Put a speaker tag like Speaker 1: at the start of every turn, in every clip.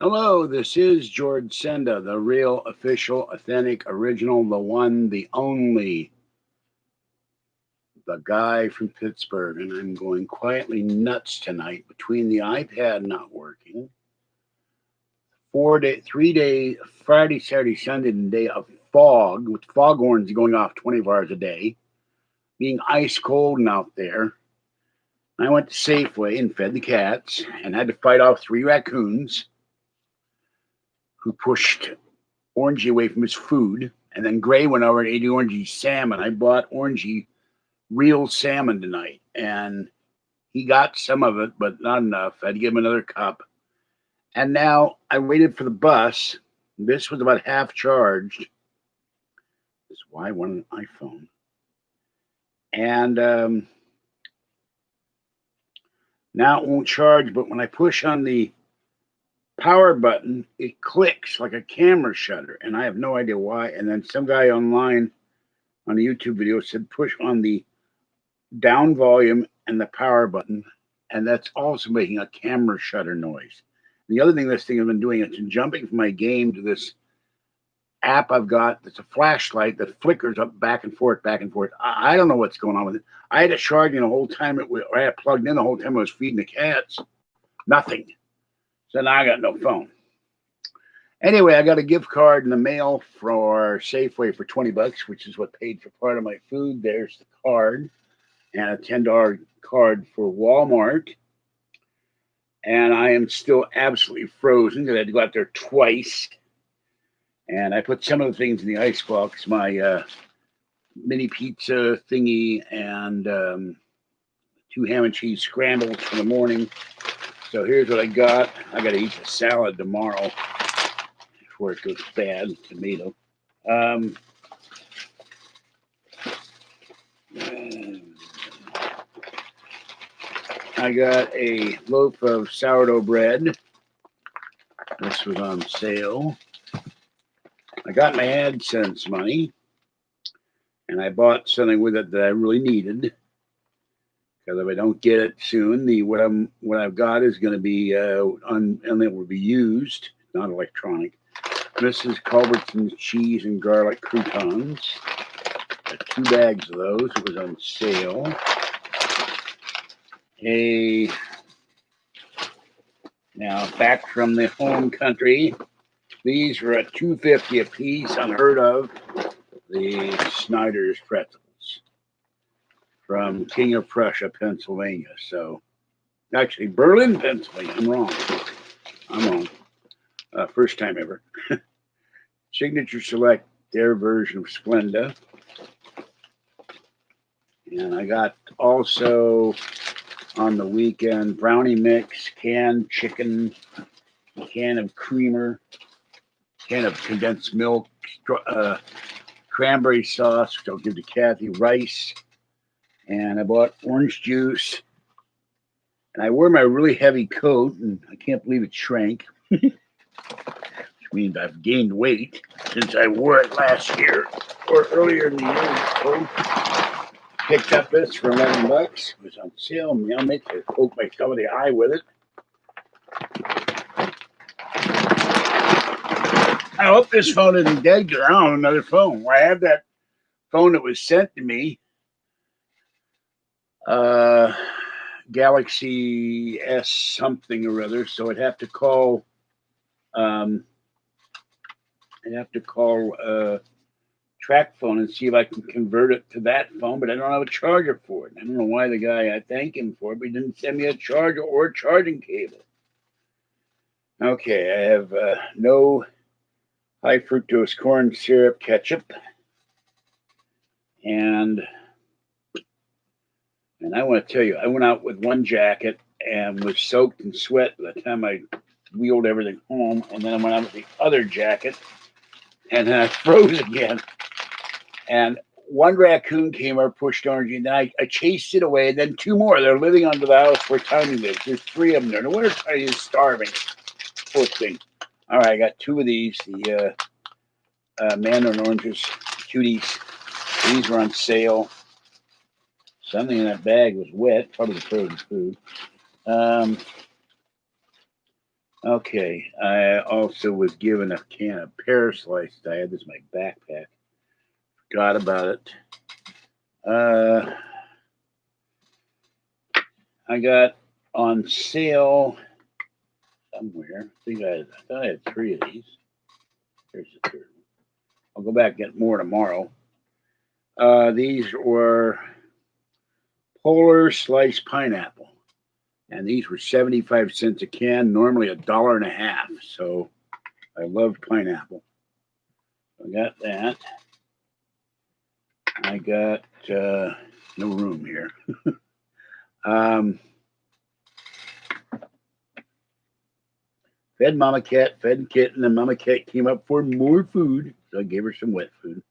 Speaker 1: Hello, this is George Senda, the real, official, authentic, original, the one, the only, the guy from Pittsburgh. And I'm going quietly nuts tonight between the iPad not working, 4 day, 3 day, Friday, Saturday, Sunday, and day of fog, with fog horns going off 24 hours a day, being ice cold and out there. I went to Safeway and fed the cats and had to fight off 3 raccoons who pushed Orangey away from his food. And then Gray went over and ate Orangey salmon. I bought Orangey real salmon tonight, and he got some of it, but not enough. I had to give him another cup. And now I waited for the bus. This was about half charged. This is why I want an iPhone. And now it won't charge, but when I push on the power button, it clicks like a camera shutter, and I have no idea why. And then some guy online on a YouTube video said push on the down volume and the power button, and that's also making a camera shutter noise. The other thing this thing has been doing is jumping from my game to this app I've got that's a flashlight that flickers up back and forth, back and forth. I don't know what's going on with it. I had it charging the whole time I had it plugged in the whole time I was feeding the cats. Nothing. So now I got no phone. Anyway, I got a gift card in the mail for Safeway for $20, which is what paid for part of my food. There's the card, and a $10 card for Walmart. And I am still absolutely frozen because I had to go out there twice. And I put some of the things in the icebox, my mini pizza thingy and 2 ham and cheese scrambles for the morning. So here's what I got. I got to eat the salad tomorrow before it goes bad. Tomato. I got a loaf of sourdough bread. This was on sale. I got my AdSense money, and I bought something with it that I really needed. Because if I don't get it soon, what I've got is going to be and it will be used, not electronic. This is Culbertson's cheese and garlic croutons. Got 2 bags of those. It was on sale. Now back from the home country. These were at $2.50 a piece. Unheard of. The Snyder's pretzels from King of Prussia, Pennsylvania. So, actually, Berlin, Pennsylvania. I'm wrong. First time ever. Signature Select, their version of Splenda. And I got also on the weekend brownie mix, canned chicken, can of creamer, can of condensed milk, cranberry sauce, which I'll give to Kathy, rice, and I bought orange juice. And I wore my really heavy coat, and I can't believe it shrank, which means I've gained weight since I wore it last year or earlier in the year. Picked up this for $11. It was on sale. I'll make it. Poke myself in the eye with it. I hope this phone isn't dead because I don't have another phone. I have that phone that was sent to me, Galaxy S something or other. So I'd have to call. Track phone and see if I can convert it to that phone, but I don't have a charger for it. I don't know why the guy, I thank him for it, but he didn't send me a charger or a charging cable. Okay, I have no high fructose corn syrup ketchup, and I want to tell you, I went out with one jacket and was soaked in sweat by the time I wheeled everything home, and then I went out with the other jacket, and then I froze again. And one raccoon came over, pushed orange, and then I chased it away. And then 2 more. They're living under the house where Tiny lives. There's 3 of them there. No wonder Tiny is starving. Poor thing. All right, I got 2 of these. The mandarin oranges, cuties. These were on sale. Something in that bag was wet, probably the frozen food. Okay, I also was given a can of pear slices. I had this in my backpack. Forgot about it. I got on sale somewhere. I thought I had 3 of these. Here's the third one. I'll go back and get more tomorrow. These were Polar sliced pineapple, and these were 75 cents a can. Normally $1.50. So I love pineapple. I got that. I got no room here. Fed Mama Cat, fed Kitten, and Mama Cat came up for more food, so I gave her some wet food.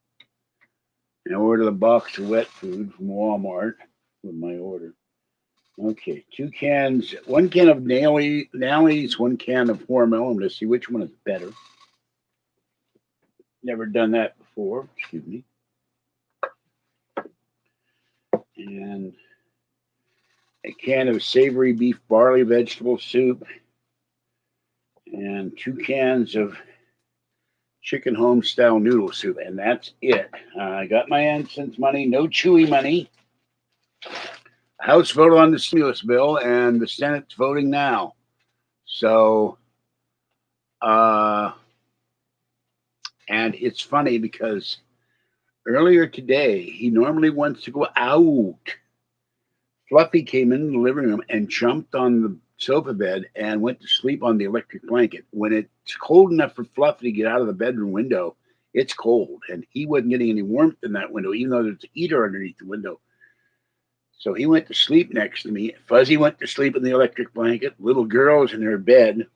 Speaker 1: And I ordered a box of wet food from Walmart with my order. Okay, 2 cans, 1 can of Nally's, 1 can of Hormel. I'm going to see which one is better. Never done that before. Excuse me. And a can of savory beef barley vegetable soup. And 2 cans of chicken home style noodle soup. And that's it. I got my AdSense money. No Chewy money. House voted on the stimulus bill, and the Senate's voting now. So, and it's funny because earlier today, he normally wants to go out. Fluffy came in the living room and jumped on the sofa bed and went to sleep on the electric blanket. When it's cold enough for Fluffy to get out of the bedroom window, it's cold. And he wasn't getting any warmth in that window, even though there's a heater underneath the window. So he went to sleep next to me. Fuzzy went to sleep in the electric blanket. Little girl's in her bed.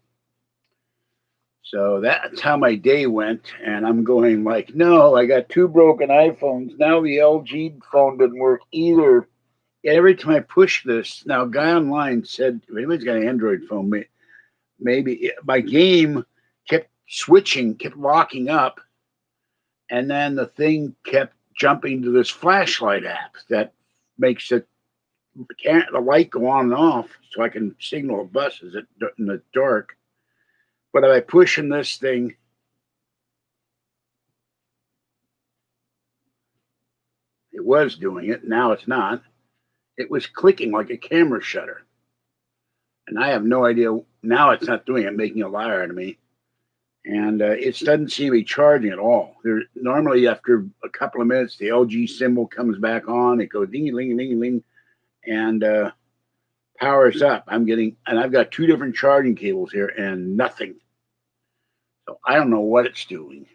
Speaker 1: So that's how my day went. And I'm going like, no, I got 2 broken iPhones. Now the LG phone doesn't work either. Every time I push this, now a guy online said, if anybody's got an Android phone, maybe my game kept switching, kept locking up. And then the thing kept jumping to this flashlight app that makes the light go on and off so I can signal a bus in the dark. But if I push in this thing, it was doing it. Now it's not. It was clicking like a camera shutter. And I have no idea. Now it's not doing it, making a liar out of me. And it doesn't seem to be charging at all. Normally, after a couple of minutes, the LG symbol comes back on. It goes ding, ling, ling, ling, and powers up. I've got 2 different charging cables here and nothing. So I don't know what it's doing.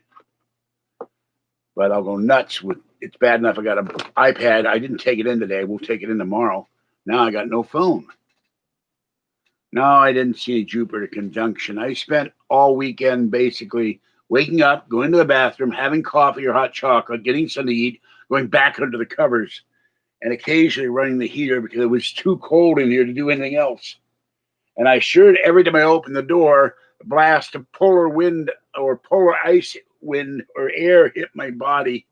Speaker 1: But I'll go nuts with it's bad enough. I got an iPad. I didn't take it in today. We'll take it in tomorrow. Now I got no phone. No, I didn't see any Jupiter conjunction. I spent all weekend basically waking up, going to the bathroom, having coffee or hot chocolate, getting something to eat, going back under the covers, and occasionally running the heater because it was too cold in here to do anything else. And I assured every time I opened the door, a blast of polar wind or polar ice wind or air hit my body,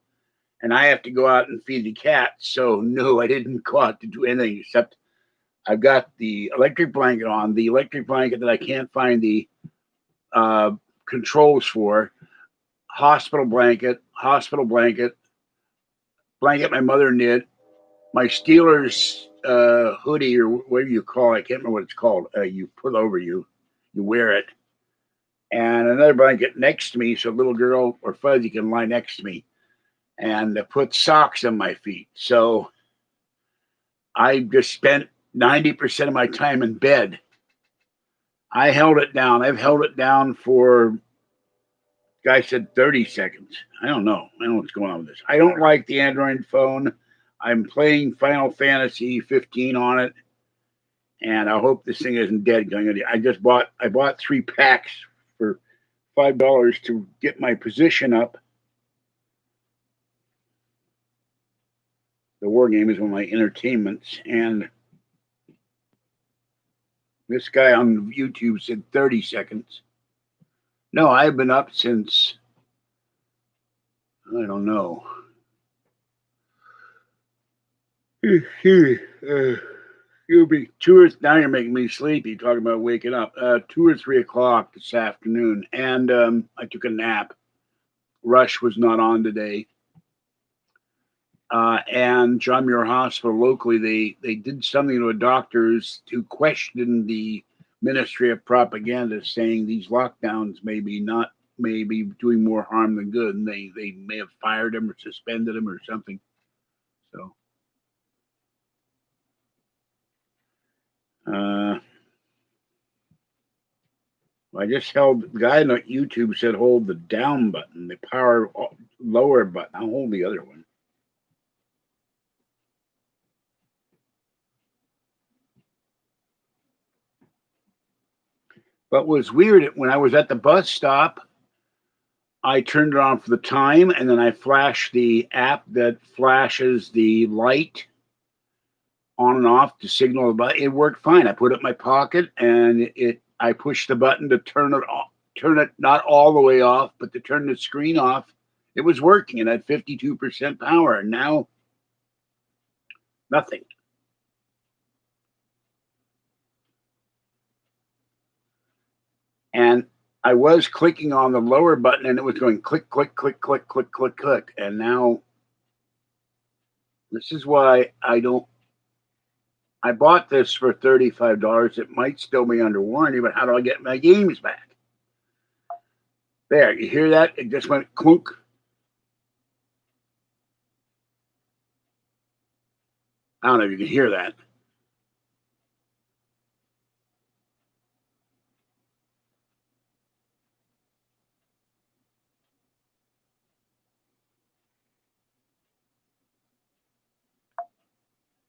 Speaker 1: and I have to go out and feed the cat. So no, I didn't go out to do anything except I've got the electric blanket on, the electric blanket that I can't find the controls for, blanket my mother knit, my Steelers hoodie or whatever you call it, I can't remember what it's called. You put over you wear it, and another blanket next to me so little girl or Fuzzy can lie next to me, and put socks on my feet. So I just spent 90% of my time in bed. I held it down. I've held it down for, guy said 30 seconds. I don't know. I don't know what's going on with this. I don't like the Android phone. I'm playing Final Fantasy 15 on it, and I hope this thing isn't dead. I bought 3 packs for $5 to get my position up. The war game is one of my entertainments, and this guy on YouTube said 30 seconds. No, I've been up since, I don't know. You'll be now you're making me sleepy talking about waking up. 2 or 3 o'clock this afternoon, and I took a nap. Rush was not on today. And John Muir Hospital locally, they did something to a doctors to question the Ministry of Propaganda, saying these lockdowns may be doing more harm than good, and they may have fired him or suspended him or something. So, I just held the guy on YouTube said hold the down button, the power lower button. I'll hold the other one. But was weird when I was at the bus stop, I turned it on for the time, and then I flashed the app that flashes the light on and off to signal the button. It worked fine. I put it in my pocket, and I pushed the button to turn it off, turn it not all the way off, but to turn the screen off. It was working. It had 52% power, and now nothing. And I was clicking on the lower button, and it was going click, click, click, click, click, click, click. And now this is why I bought this for $35. It might still be under warranty, but how do I get my games back? There, you hear that? It just went clunk. I don't know if you can hear that.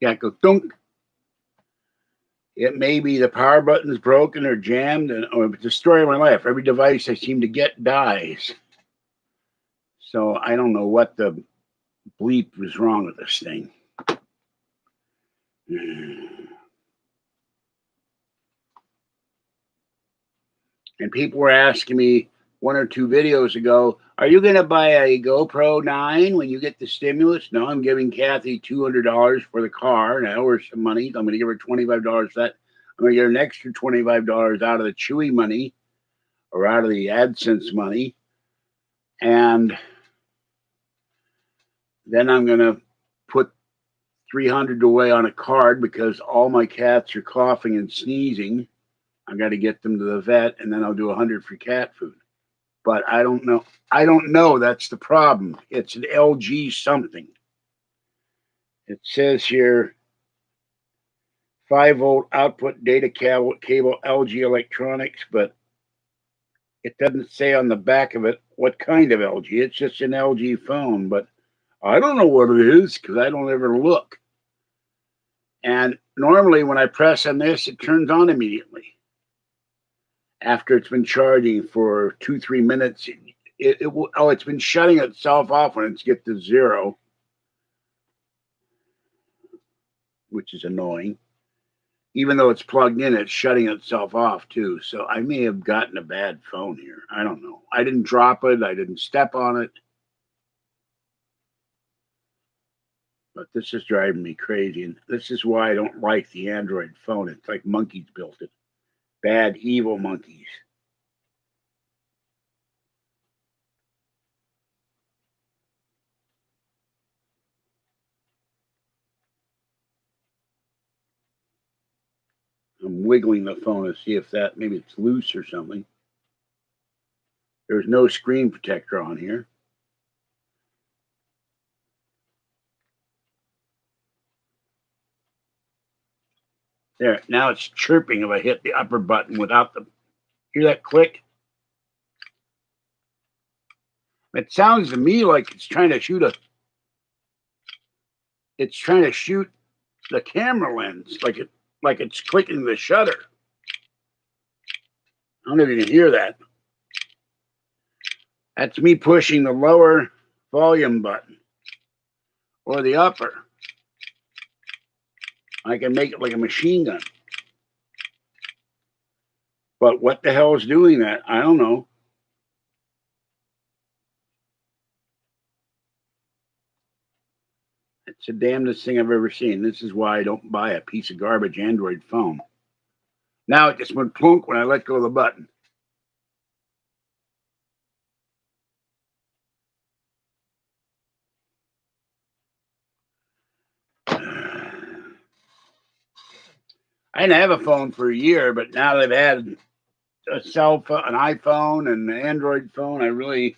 Speaker 1: Yeah, it goes dunk. It may be the power button's broken or jammed, or it's the story of my life. Every device I seem to get dies. So I don't know what the bleep was wrong with this thing. And people were asking me 1 or 2 videos ago, are you going to buy a GoPro 9 when you get the stimulus? No, I'm giving Kathy $200 for the car. Now, or some money. I'm going to give her $25 for that. I'm going to get an extra $25 out of the Chewy money or out of the AdSense money. And then I'm going to put $300 away on a card because all my cats are coughing and sneezing. I got to get them to the vet, and then I'll do $100 for cat food. But I don't know. I don't know. That's the problem. It's an LG something. It says here 5-volt output data cable LG Electronics, but it doesn't say on the back of it what kind of LG. It's just an LG phone, but I don't know what it is because I don't ever look. And normally when I press on this, it turns on immediately. After it's been charging for 2-3 minutes, it's been shutting itself off when it's get to 0, which is annoying. Even though it's plugged in, it's shutting itself off too. So I may have gotten a bad phone here. I don't know. I didn't drop it. I didn't step on it. But this is driving me crazy. And this is why I don't like the Android phone. It's like monkeys built it. Bad, evil monkeys. I'm wiggling the phone to see if maybe it's loose or something. There's no screen protector on here. There, now it's chirping if I hit the upper button without the. Hear that click? It sounds to me like it's trying to shoot It's trying to shoot the camera lens, like it's clicking the shutter. I don't know if you can hear that. That's me pushing the lower volume button or the upper. I can make it like a machine gun. But what the hell is doing that? I don't know. It It's the damnedest thing I've ever seen. This is why I don't buy a piece of garbage Android phone. Now it just went plunk when I let go of the button. I didn't have a phone for a year, but now that I've had a cell phone, an iPhone, and an Android phone, I really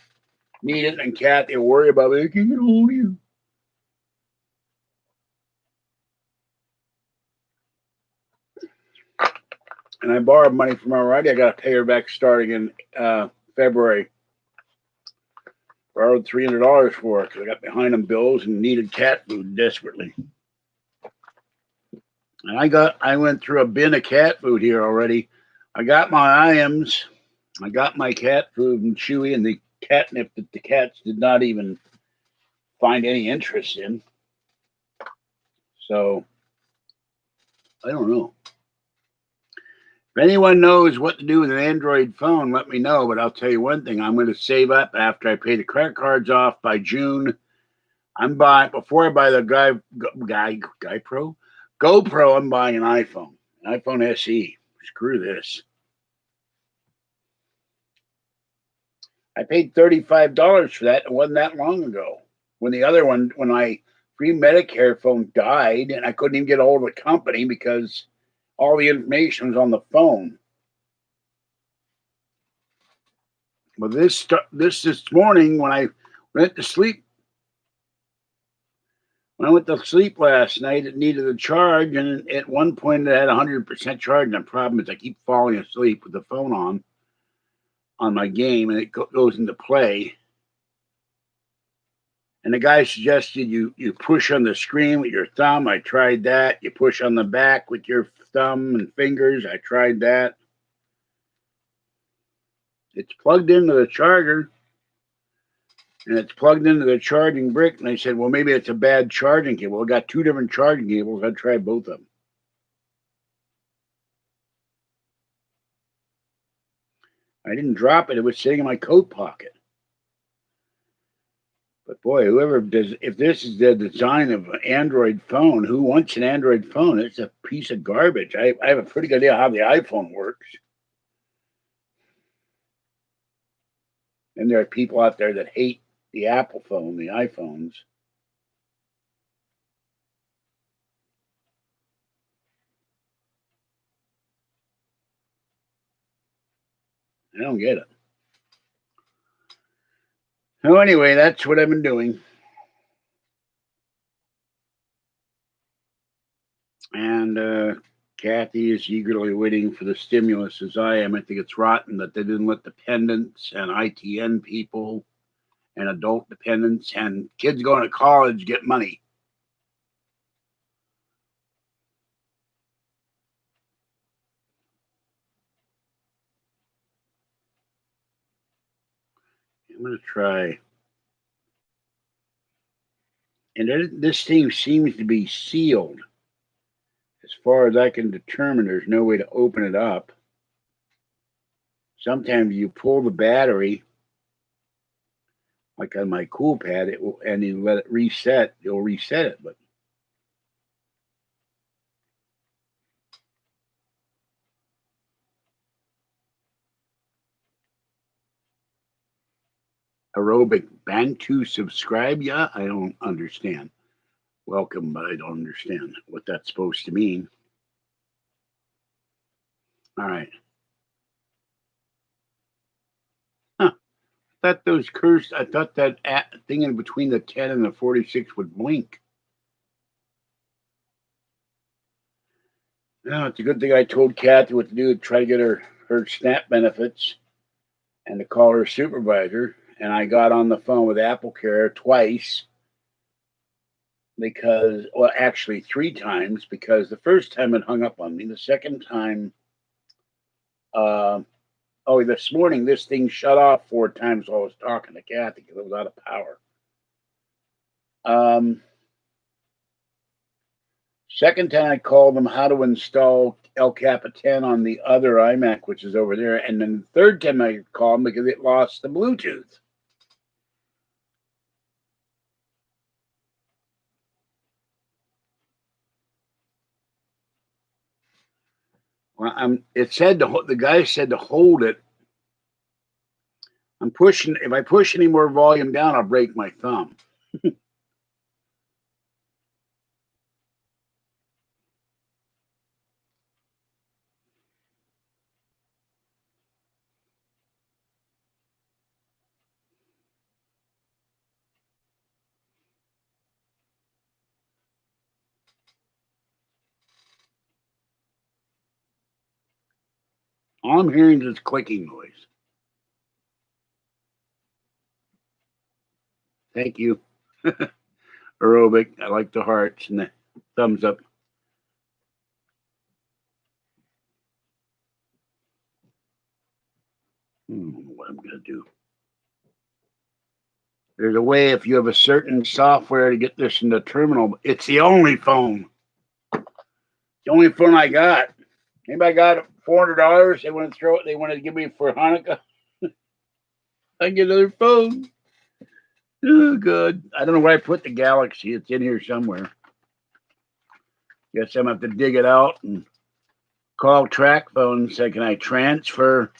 Speaker 1: need it. And Kathy will worry about it. I can't get hold of you. And I borrowed money from her already. I got to pay her back starting in February. Borrowed $300 for it because I got behind on bills and needed cat food desperately. And I went through a bin of cat food here already. I got my IMs. I got my cat food and Chewy and the catnip that the cats did not even find any interest in. So I don't know. If anyone knows what to do with an Android phone, let me know. But I'll tell you one thing: I'm going to save up after I pay the credit cards off by June. I'm buying before I buy the GoPro. I'm buying an iPhone SE. Screw this. I paid $35 for that. It wasn't that long ago. When the other one, when my free Medicare phone died, and I couldn't even get a hold of the company because all the information was on the phone. But this morning when I went to sleep, last night, it needed a charge, and at one point it had 100% charge. And the problem is I keep falling asleep with the phone on my game, and it goes into play. And the guy suggested you push on the screen with your thumb. I tried that. You push on the back with your thumb and fingers. I tried that. It's plugged into the charger, and it's plugged into the charging brick. And I said, well, maybe it's a bad charging cable. I got two different charging cables. I tried both of them. I didn't drop it. It was sitting in my coat pocket. But boy, if this is the design of an Android phone, who wants an Android phone? It's a piece of garbage. I have a pretty good idea how the iPhone works. And there are people out there that hate the Apple phone, the iPhones. I don't get it. So anyway, that's what I've been doing. And Kathy is eagerly waiting for the stimulus as I am. I think it's rotten that they didn't let dependents and ITN people and adult dependents and kids going to college get money. I'm going to try. And this thing seems to be sealed. As far as I can determine, there's no way to open it up. Sometimes you pull the battery, like on my cool pad, and you let it reset, it'll reset it. But aerobic Bantu subscribe, yeah, I don't understand. Welcome, but I don't understand what that's supposed to mean. All right. Huh. I thought that thing in between the 10 and the 46 would blink. No, it's a good thing I told Kathy what to do to try to get her SNAP benefits and to call her supervisor. And I got on the phone with AppleCare twice because, well, actually 3 times, because the first time it hung up on me. The second time, this morning this thing shut off 4 times while I was talking to Kathy because it was out of power. Second time I called them how to install El Capitan on the other iMac, which is over there. And then the third time I called them because it lost the Bluetooth. Well, it said the guy said to hold it. I'm pushing. If I push any more volume down, I'll break my thumb. All I'm hearing is clicking noise. Thank you. Aerobic. I like the hearts and the thumbs up. I don't know what I'm going to do. There's a way if you have a certain software to get this in the terminal. It's the only phone. The only phone I got. Anybody got $400? They want to throw it. They want to give me for Hanukkah. I get another phone. Oh, good. I don't know where I put the Galaxy. It's in here somewhere. Guess I'm going to have to dig it out and call TracFone and say, can I transfer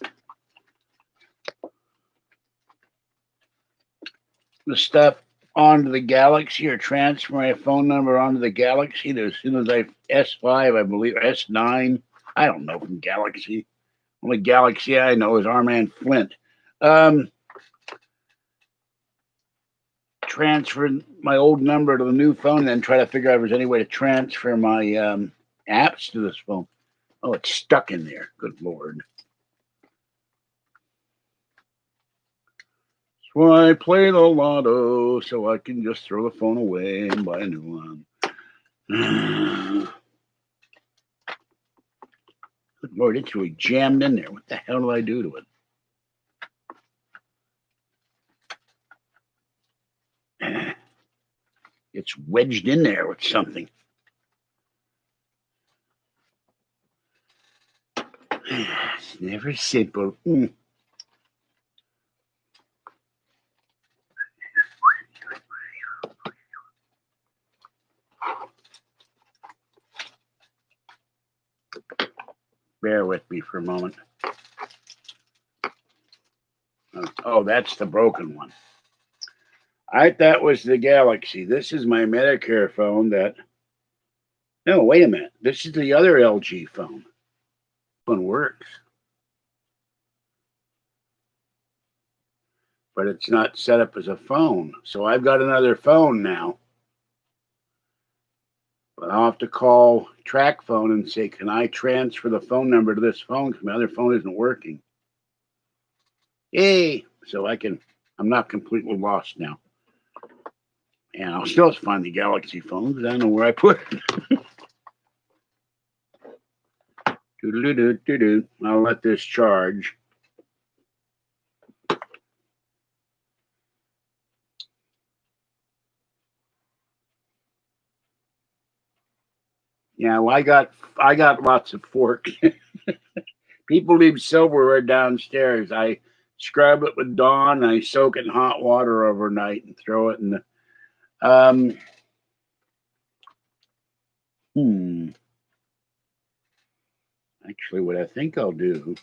Speaker 1: the stuff onto the Galaxy or transfer my phone number onto the Galaxy as soon as I S5, I believe, or S9. I don't know from Galaxy. Only Galaxy I know is our man Flint. Transfer my old number to the new phone and then try to figure out if there's any way to transfer my apps to this phone. Oh, it's stuck in there. Good Lord. So I play the lotto so I can just throw the phone away and buy a new one. Good Lord, it's really jammed in there. What the hell do I do to it? It's wedged in there with something. It's never simple. Bear with me for a moment. Oh, that's the broken one. That was the Galaxy. This is my Medicare phone that... No, wait a minute. This is the other LG phone. This one works. But it's not set up as a phone. So I've got another phone now. But I'll have to call TracFone and say, can I transfer the phone number to this phone because my other phone isn't working? Yay! So I'm not completely lost now. And I'll still find the Galaxy phone because I don't know where I put it. I'll let this charge. Yeah, well, I got lots of forks. People leave silverware downstairs. I scrub it with Dawn. And I soak it in hot water overnight and throw it in the. Actually, what I think I'll do.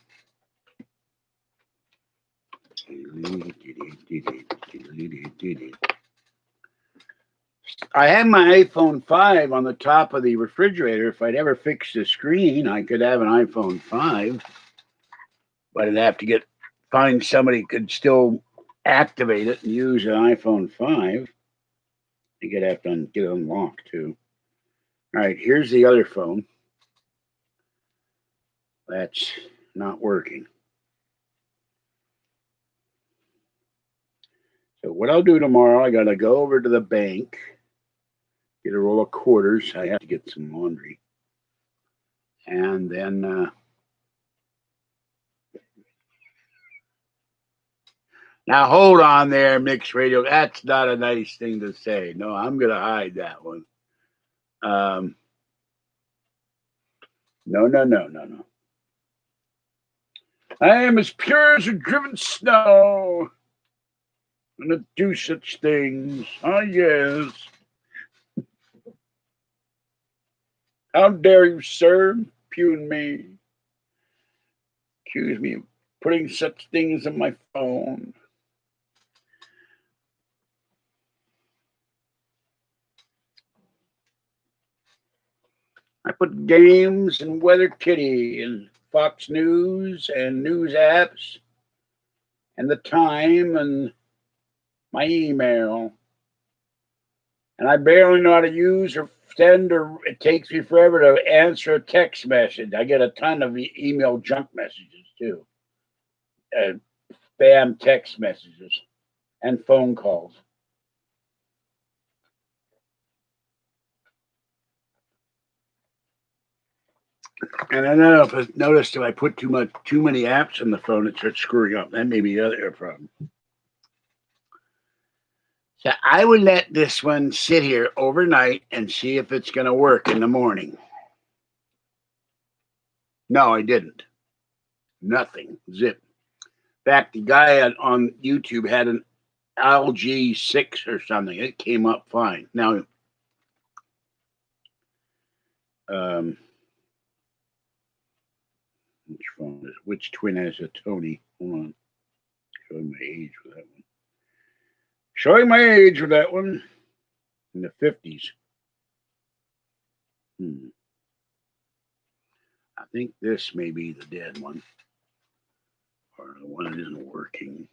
Speaker 1: I have my iPhone 5 on the top of the refrigerator. If I'd ever fix the screen, I could have an iPhone 5. But I'd have to find somebody who could still activate it and use an iPhone 5. I could have to get it unlocked too. All right, here's the other phone. That's not working. So what I'll do tomorrow, I got to go over to the bank, get a roll of quarters. I have to get some laundry. And then now hold on there, Mixed Radio. That's not a nice thing to say. No, I'm going to hide that one. No. I am as pure as a driven snow. I'm going to do such things. Oh, yes. How dare you, sir, impugn me? accuse me of putting such things on my phone. I put games and Weather Kitty and Fox News and news apps and the time and my email. And I barely know how to use or send, or it takes me forever to answer a text message. I get a ton of email junk messages too, spam text messages, and phone calls. And I don't know if I noticed if I put too many apps on the phone, it starts screwing up. That may be the other problem. So I would let this one sit here overnight and see if it's going to work in the morning. No, I didn't. Nothing. Zip. In fact, the guy on YouTube had an LG 6 or something. It came up fine. Now, which twin has a Tony? Hold on. Showing my age with that one. Showing my age with that one. In the 50s. I think this may be the dead one. Or the one that isn't working.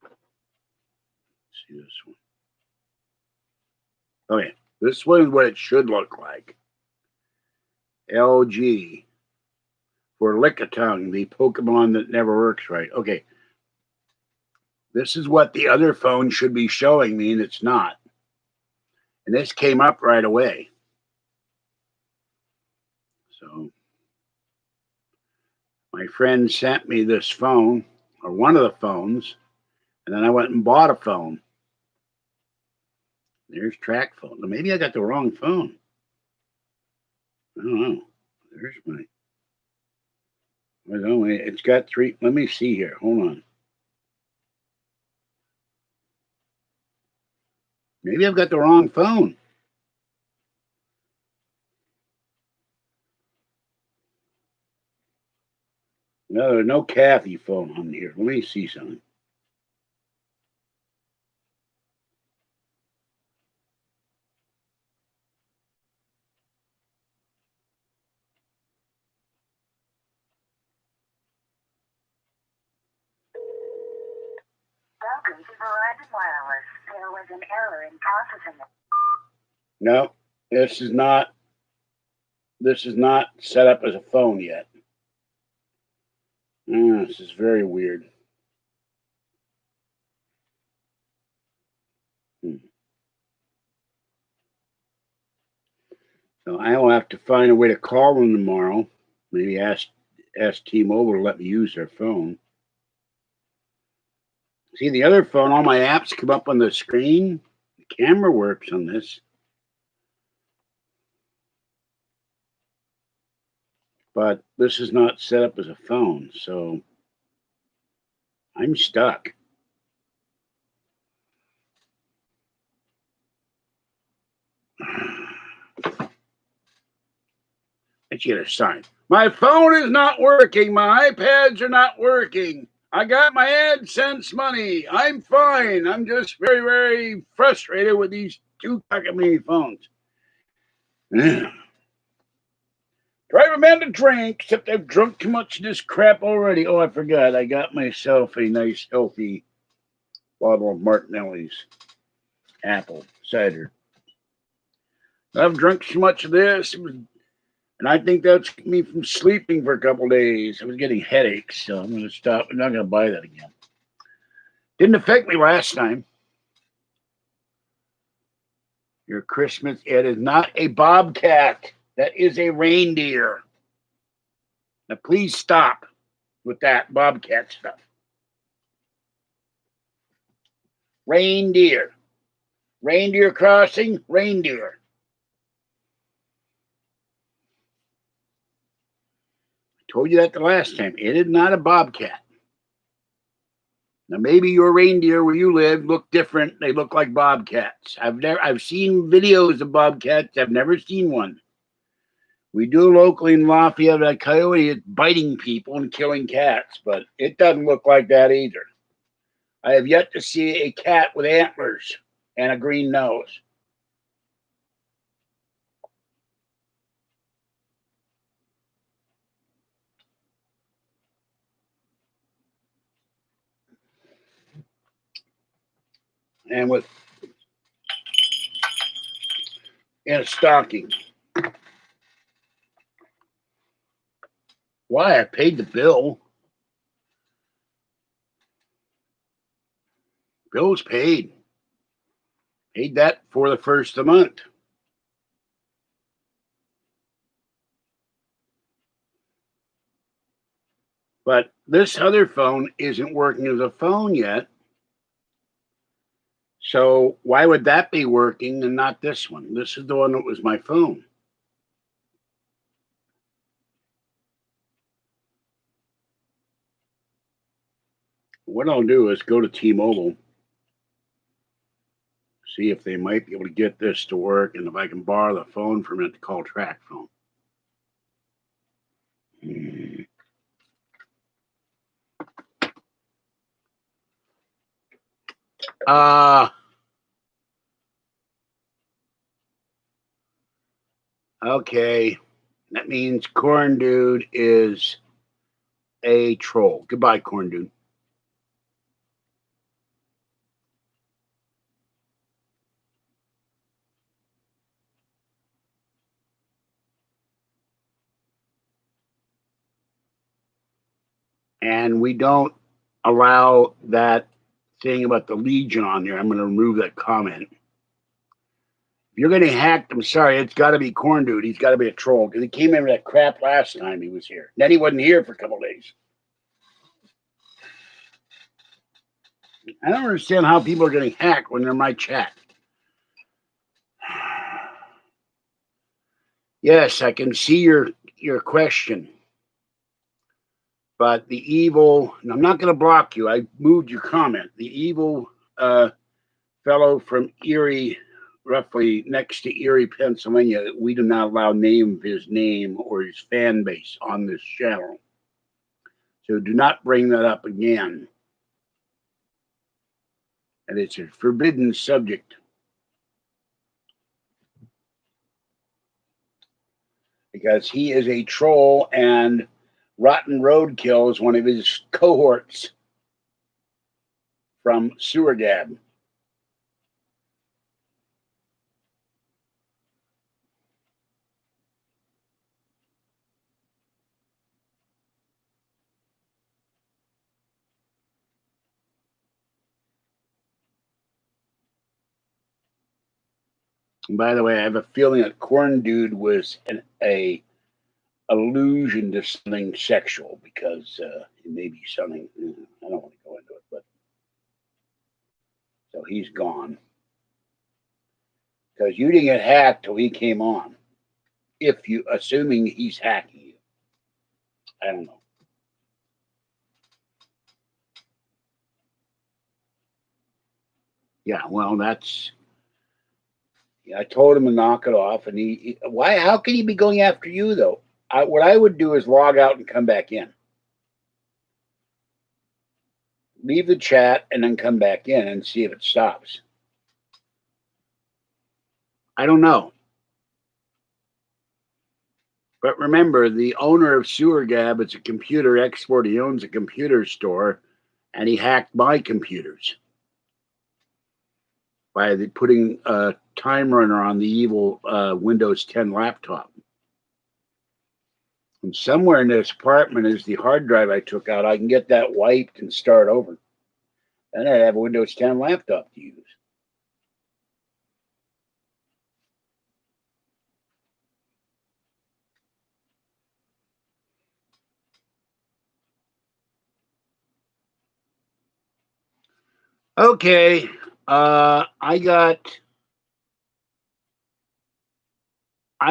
Speaker 1: Let's see this one. Oh, yeah. This one is what it should look like. LG. For Lickitung, the Pokemon that never works right. Okay. This is what the other phone should be showing me, and it's not. And this came up right away. So my friend sent me this phone, or one of the phones, and then I went and bought a phone. There's track phone. Maybe I got the wrong phone. I don't know. There's my. It's got 3. Let me see here. Hold on. Maybe I've got the wrong phone. No, there's no Kathy phone on here. Let me see something.
Speaker 2: Welcome to Verizon Wireless. There was an error in processing.
Speaker 1: No, this is not set up as a phone yet. This is very weird. So I will have to find a way to call them tomorrow. Maybe ask T-Mobile to let me use their phone. See, the other phone, all my apps come up on the screen. The camera works on this. But this is not set up as a phone, so I'm stuck. Let's get a sign. My phone is not working. My iPads are not working. I got my AdSense money. I'm fine. I'm just very, very frustrated with these two Takami phones. Drive a man to drink, except I've drunk too much of this crap already. Oh, I forgot. I got myself a nice, healthy bottle of Martinelli's apple cider. I've drunk too much of this. And I think that's kept me from sleeping for a couple days. I was getting headaches, so I'm going to stop. I'm not going to buy that again. Didn't affect me last time. Your Christmas, it is not a bobcat. That is a reindeer. Now, please stop with that bobcat stuff. Reindeer. Reindeer crossing, reindeer. I told you that the last time. It is not a bobcat. Now, maybe your reindeer where you live look different. They look like bobcats. I've seen videos of bobcats. I've never seen one. We do locally in Lafayette, that coyote is biting people and killing cats, but it doesn't look like that either. I have yet to see a cat with antlers and a green nose. And with in a stocking. Why? I paid the bill. Bill's paid. Paid that for the first of the month. But this other phone isn't working as a phone yet. So why would that be working and not this one? This is the one that was my phone. What I'll do is go to T-Mobile, see if they might be able to get this to work, and if I can borrow the phone from it to call track phone. Okay. That means Corn Dude is a troll. Goodbye, Corn Dude. And we don't allow that thing about the Legion on there. I'm going to remove that comment. If you're getting hacked, I'm sorry, it's got to be Corn Dude. He's got to be a troll because he came in with that crap last time he was here. Then he wasn't here for a couple of days. I don't understand how people are getting hacked when they're in my chat. Yes, I can see your question. But the evil, and I'm not going to block you. I moved your comment. The evil fellow from Erie, roughly next to Erie, Pennsylvania, we do not allow name of his name or his fan base on this channel. So do not bring that up again. And it's a forbidden subject. Because he is a troll and Rotten Roadkill is one of his cohorts from Sewer Gab. And by the way, I have a feeling that Corn Dude was a allusion to something sexual because it may be something. I don't want to go into it, but so he's gone because you didn't get hacked till he came on. If you assuming he's hacking you, I don't know. Yeah, well, that's. Yeah, I told him to knock it off, and he why? How can he be going after you though? What I would do is log out and come back in. Leave the chat and then come back in and see if it stops. I don't know. But remember, the owner of Sewer Gab, it's a computer export. He owns a computer store, and he hacked my computers by putting a time runner on the evil Windows 10 laptop. And somewhere in this apartment is the hard drive I took out. I can get that wiped and start over. Then I'd have a Windows 10 laptop to use. Okay, I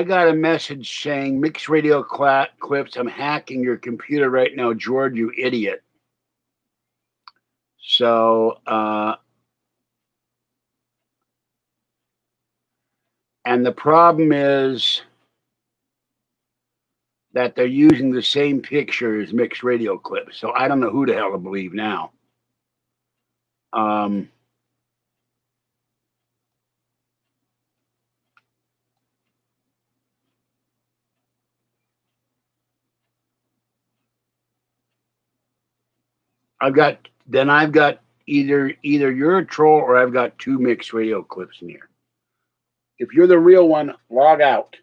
Speaker 1: got a message saying mixed radio clips. I'm hacking your computer right now, George, you idiot. So, and the problem is that they're using the same picture as mixed radio clips. So I don't know who the hell to believe now. Um, I've got either you're a troll or I've got two mixed radio clips in here. If you're the real one, log out.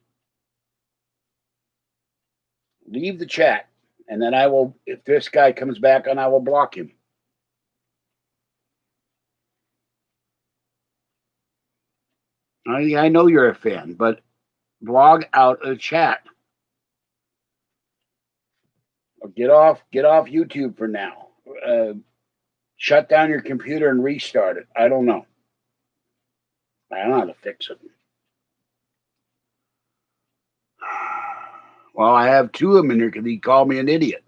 Speaker 1: Leave the chat, and then I will. If this guy comes back on, I will block him. I know you're a fan, but log out of the chat. Or get off YouTube for now. Shut down your computer and restart it. I don't know. I don't know how to fix it. Well, I have two of them in here because he called me an idiot.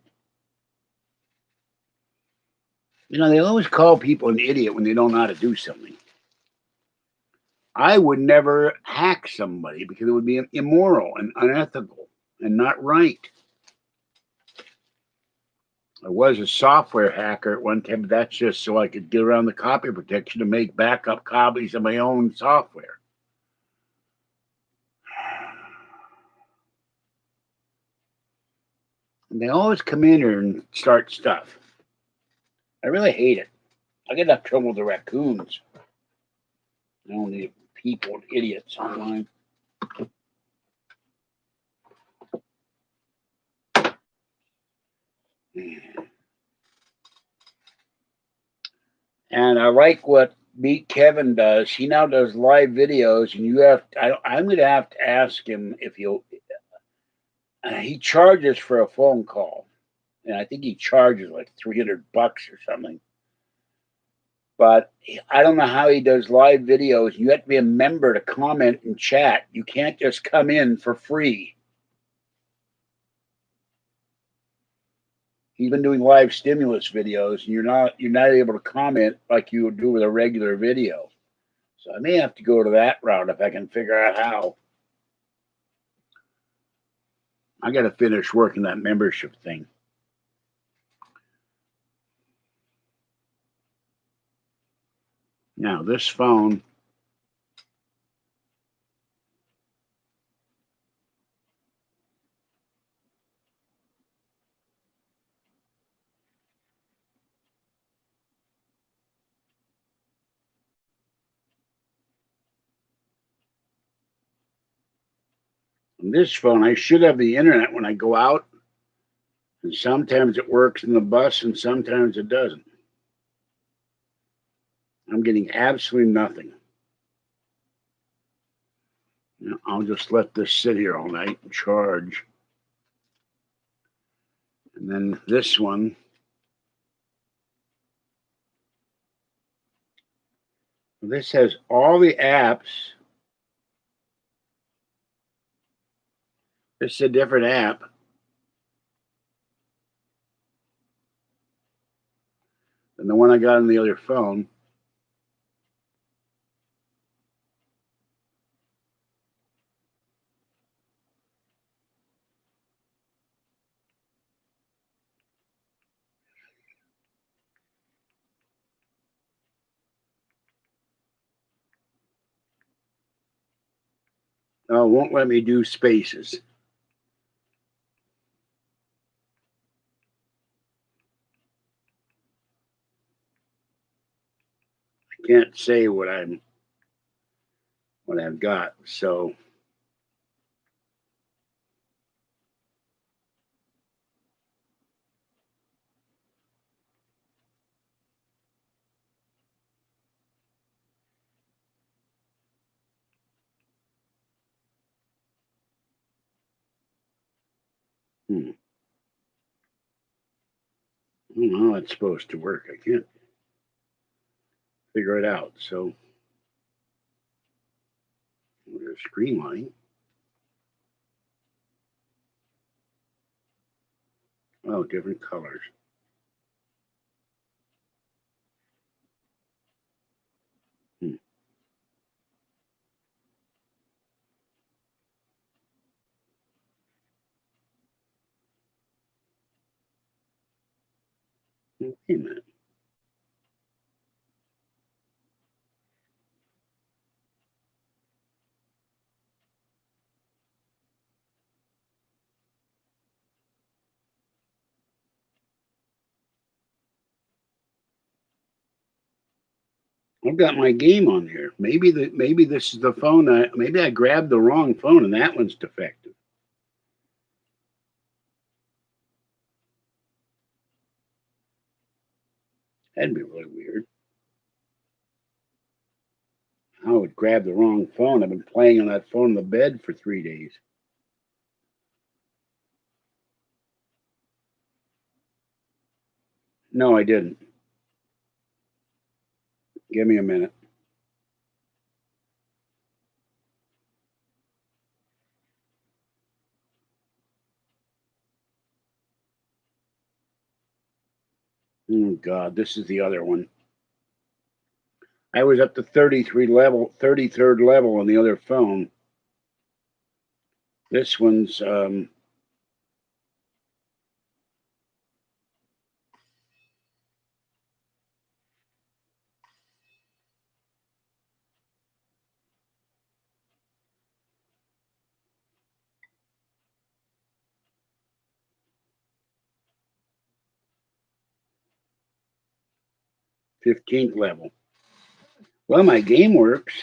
Speaker 1: You know, they always call people an idiot when they don't know how to do something. I would never hack somebody because it would be immoral and unethical and not right. I was a software hacker at one time, but that's just so I could get around the copy protection and make backup copies of my own software. And they always come in here and start stuff. I really hate it. I get enough trouble with the raccoons. I don't need people, idiots online. And I like what Meet Kevin does. He now does live videos, and you have. I'm going to have to ask him if he'll. He charges for a phone call, and I think he charges like $300 or something. But I don't know how he does live videos. You have to be a member to comment and chat. You can't just come in for free. He's been doing live stimulus videos, and you're not able to comment like you would do with a regular video. So I may have to go to that route if I can figure out how. I got to finish working that membership thing. Now this phone. This phone, I should have the internet when I go out. And sometimes it works in the bus and sometimes it doesn't. I'm getting absolutely nothing. I'll just let this sit here all night and charge. And then this one. This has all the apps. This is a different app. Than the one I got on the other phone. Oh, it won't let me do spaces. I can't say what I've got. So I don't know how it's supposed to work. I can't figure it out. So there's screen light. Oh, different colors. Wait a minute. I've got my game on here. Maybe this is the phone. Maybe I grabbed the wrong phone and that one's defective. That'd be really weird. I would grab the wrong phone. I've been playing on that phone in the bed for 3 days. No, I didn't. Give me a minute. Oh God, this is the other one. I was up to 33rd level on the other phone. This one's 15th level. Well, my game works,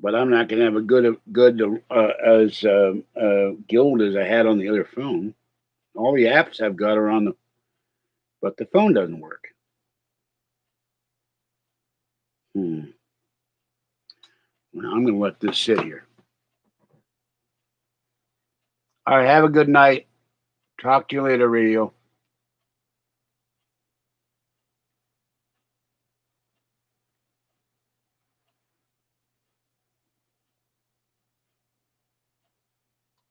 Speaker 1: but I'm not going to have a good as guild as I had on the other phone. All the apps I've got are on the, but the phone doesn't work. Well, I'm going to let this sit here. All right, have a good night. Talk to you later, radio.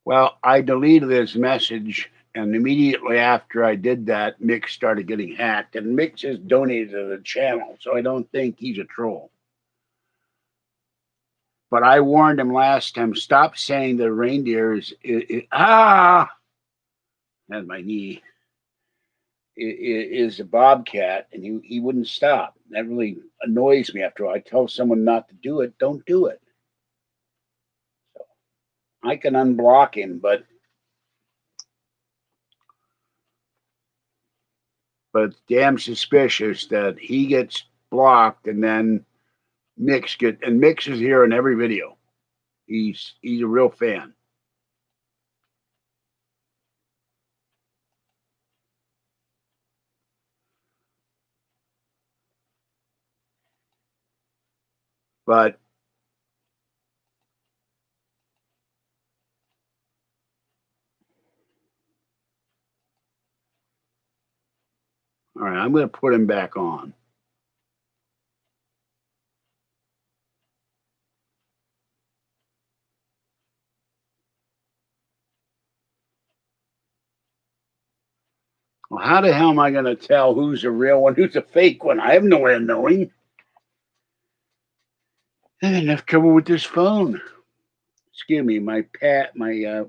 Speaker 1: Well, I deleted this message, and immediately after I did that, Mick started getting hacked, and Mick just donated to the channel, so I don't think he's a troll. But I warned him last time, stop saying the reindeer and my knee is a bobcat, and he wouldn't stop. That really annoys me. After I tell someone not to do it, don't do it. So I can unblock him, but it's damn suspicious that he gets blocked and then Mix is here in every video. He's a real fan. But all right, I'm going to put him back on. Well, how the hell am I going to tell who's a real one, who's a fake one? I have no way of knowing. I didn't have trouble with this phone. Excuse me, my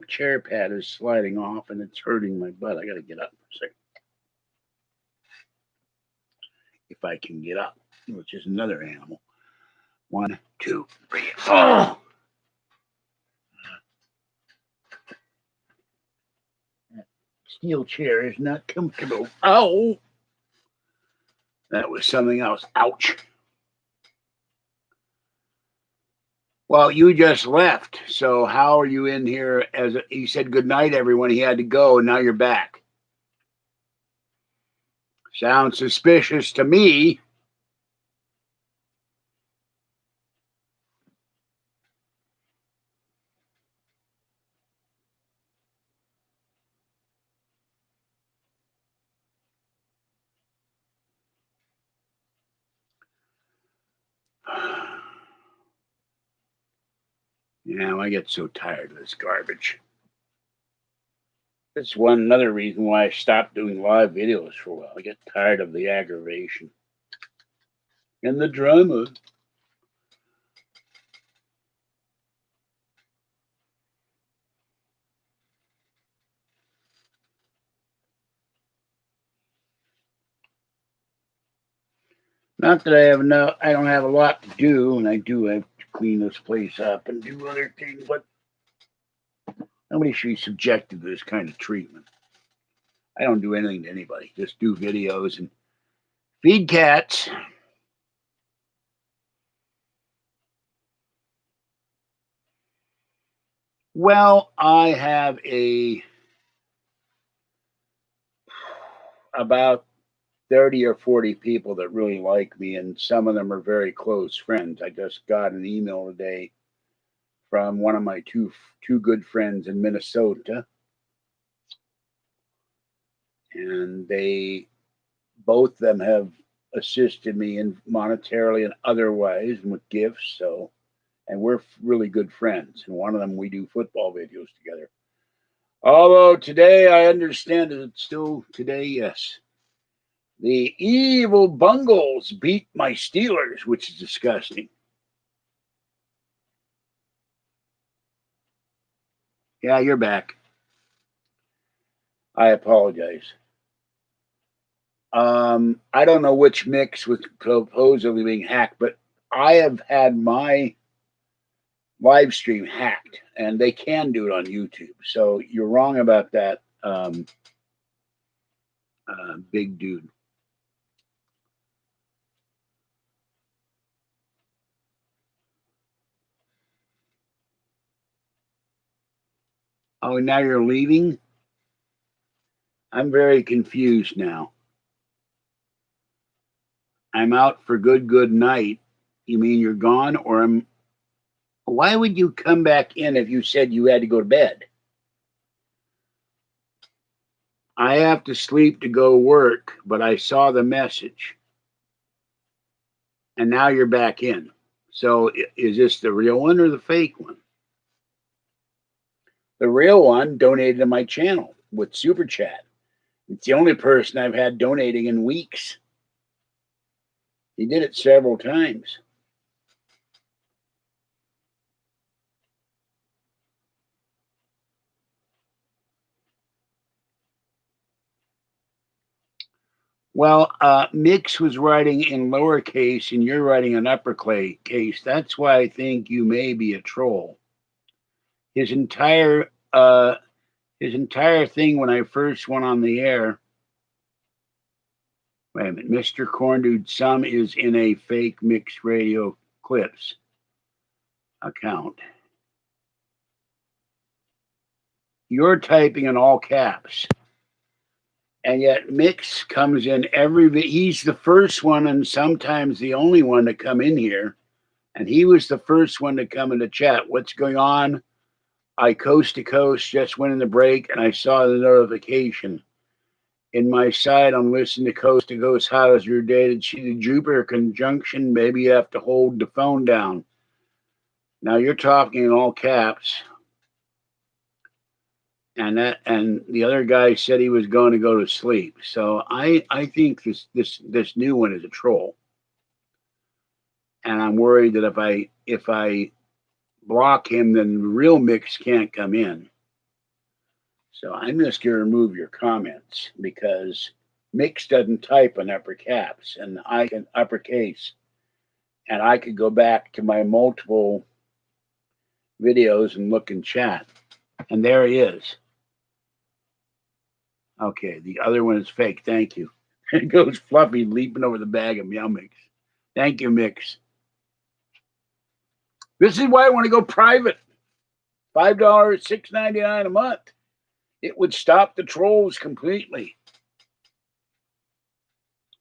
Speaker 1: chair pad is sliding off and it's hurting my butt. I got to get up for a second. If I can get up, which is another animal. 1, 2, 3. Oh! Steel chair is not comfortable. Oh! That was something else. Ouch. Well, you just left. So how are you in here? He said good night, everyone. He had to go, and now you're back. Sounds suspicious to me. Yeah, I get so tired of this garbage. That's another reason why I stopped doing live videos for a while. I get tired of the aggravation and the drama. Not that I don't have a lot to do, and I do have to clean this place up and do other things, but nobody should be subjected to this kind of treatment. I don't do anything to anybody, just do videos and feed cats. Well, I have about 30 or 40 people that really like me, and some of them are very close friends. I just got an email today from one of my two good friends in Minnesota, and they both of them have assisted me in monetarily and otherwise and with gifts. So, and we're really good friends. And one of them, we do football videos together. Although today I understand that it's still today, yes. The evil Bungles beat my Steelers, which is disgusting. Yeah, you're back. I apologize. I don't know which mix was supposedly being hacked, but I have had my live stream hacked, and they can do it on YouTube. So you're wrong about that, big dude. Oh, now you're leaving? I'm very confused now. I'm out for good night. You mean you're gone, or I'm? Why would you come back in if you said you had to go to bed? I have to sleep to go work, but I saw the message. And now you're back in. So is this the real one or the fake one? The real one donated to my channel with Super Chat. It's the only person I've had donating in weeks. He did it several times. Well, Mix was writing in lowercase and you're writing in uppercase. That's why I think you may be a troll. His entire thing when I first went on the air. Wait a minute, Mr. Corn Dude, some is in a fake Mix Radio Clips account. You're typing in all caps. And yet Mix comes in he's the first one and sometimes the only one to come in here. And he was the first one to come in the chat. What's going on? I coast to coast just went in the break and I saw the notification. In my side, I'm listening to Coast to Coast. How's your day? Did see the Jupiter conjunction? Maybe you have to hold the phone down. Now you're talking in all caps. And the other guy said he was going to go to sleep. So I think this new one is a troll. And I'm worried that if I block him, then the real Mix can't come in. So I'm just going to remove your comments because Mix doesn't type in upper caps and I can uppercase. And I could go back to my multiple videos and look in chat. And there he is. Okay, the other one is fake. Thank you. It goes Fluffy leaping over the bag of Meow Mix. Thank you, Mix. This is why I want to go private. $5, $6.99 a month. It would stop the trolls completely.